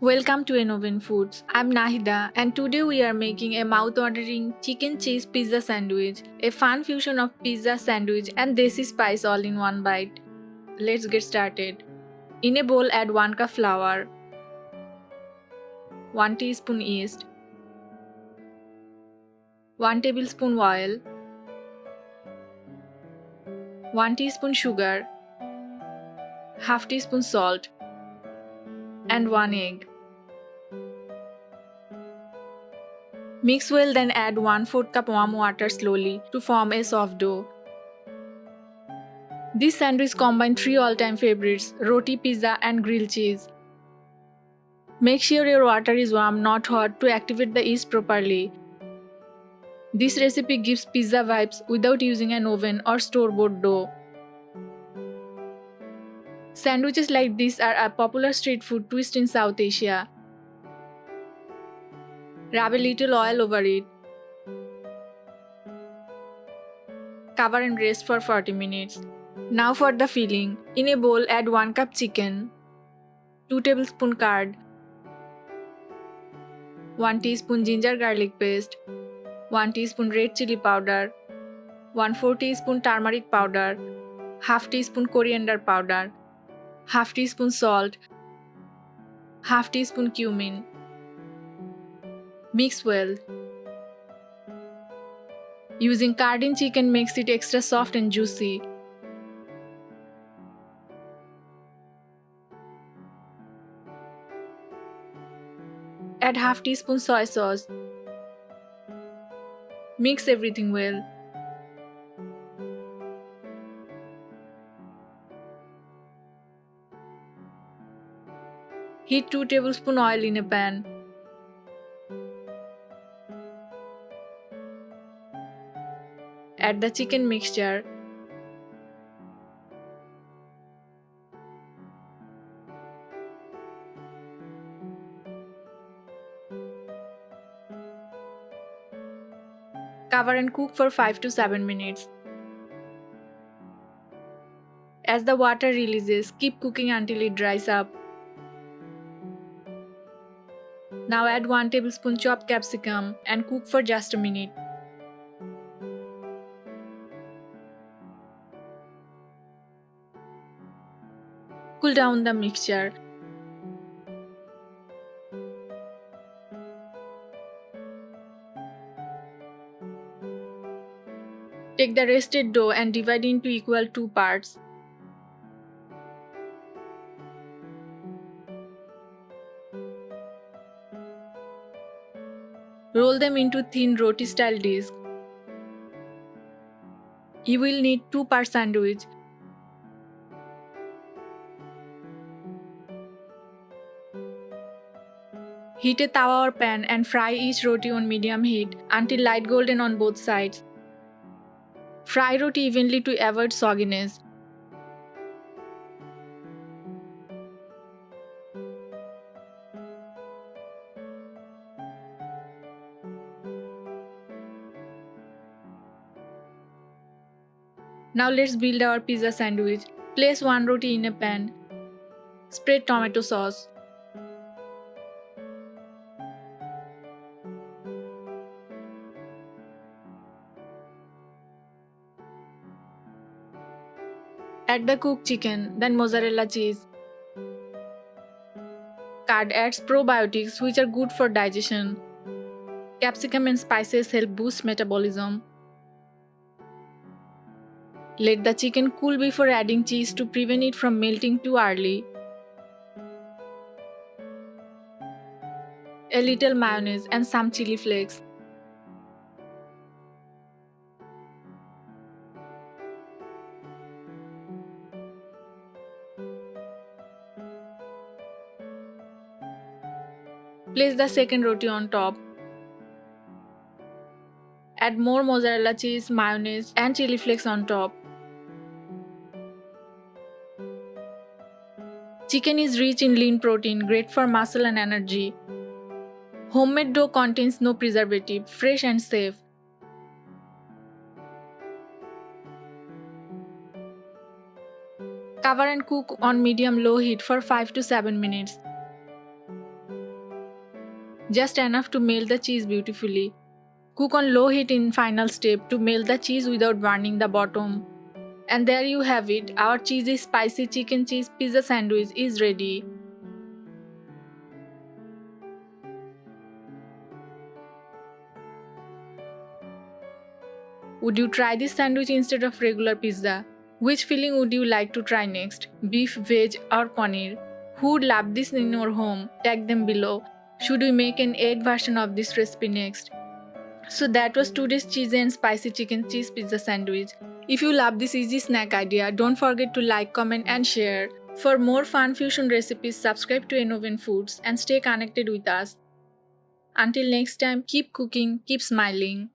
Welcome to Enoven Foods. I'm Nahida and today we are making a mouth-watering chicken cheese pizza sandwich, a fun fusion of pizza sandwich and desi spice all in one bite. Let's get started. In a bowl add 1 cup flour, 1 teaspoon yeast, 1 tablespoon oil, 1 teaspoon sugar, half teaspoon salt and 1 egg. Mix well, then add 1/4 cup warm water slowly to form a soft dough. This sandwich combines 3 all-time favorites, roti, pizza and grilled cheese. Make sure your water is warm, not hot, to activate the yeast properly. This recipe gives pizza vibes without using an oven or store-bought dough. Sandwiches like this are a popular street food twist in South Asia. Rub a little oil over it. Cover and rest for 40 minutes. Now for the filling. In a bowl add 1 cup chicken, 2 tablespoon curd, 1 teaspoon ginger garlic paste, 1 teaspoon red chili powder, 1/4 teaspoon turmeric powder, half teaspoon coriander powder, half teaspoon salt, half teaspoon cumin. Mix well. Using curd in chicken makes it extra soft and juicy. Add half teaspoon soy sauce. Mix everything well. Heat 2 tablespoon oil in a pan. Add the chicken mixture. Cover and cook for 5 to 7 minutes. As the water releases, keep cooking until it dries up. Now add 1 tablespoon chopped capsicum and cook for just a minute. Cool down the mixture. Take the rested dough and divide into equal 2 parts. Roll them into thin roti-style discs. You will need 2 per sandwich. Heat a tawa or pan and fry each roti on medium heat until light golden on both sides. Fry roti evenly to avoid sogginess. Now let's build our pizza sandwich. Place 1 roti in a pan. Spread tomato sauce. Add the cooked chicken, then mozzarella cheese. Curd adds probiotics which are good for digestion. Capsicum and spices help boost metabolism. Let the chicken cool before adding cheese to prevent it from melting too early. A little mayonnaise and some chili flakes. Place the second roti on top. Add more mozzarella cheese, mayonnaise and chili flakes on top. Chicken is rich in lean protein, great for muscle and energy. Homemade dough contains no preservative, fresh and safe. Cover and cook on medium-low heat for 5 to 7 minutes. just enough to melt the cheese beautifully. Cook on low heat in final step to melt the cheese without burning the bottom. And there you have it, our cheesy spicy chicken cheese pizza sandwich is ready. Would you try this sandwich instead of regular pizza? Which filling would you like to try next? Beef, veg or paneer? Who would love this in your home? Tag them below. Should we make an egg version of this recipe next? So that was today's cheesy and spicy chicken cheese pizza sandwich. If you love this easy snack idea, don't forget to like, comment and share. For more fun fusion recipes, subscribe to Innoven Foods and stay connected with us. Until next time, keep cooking, keep smiling.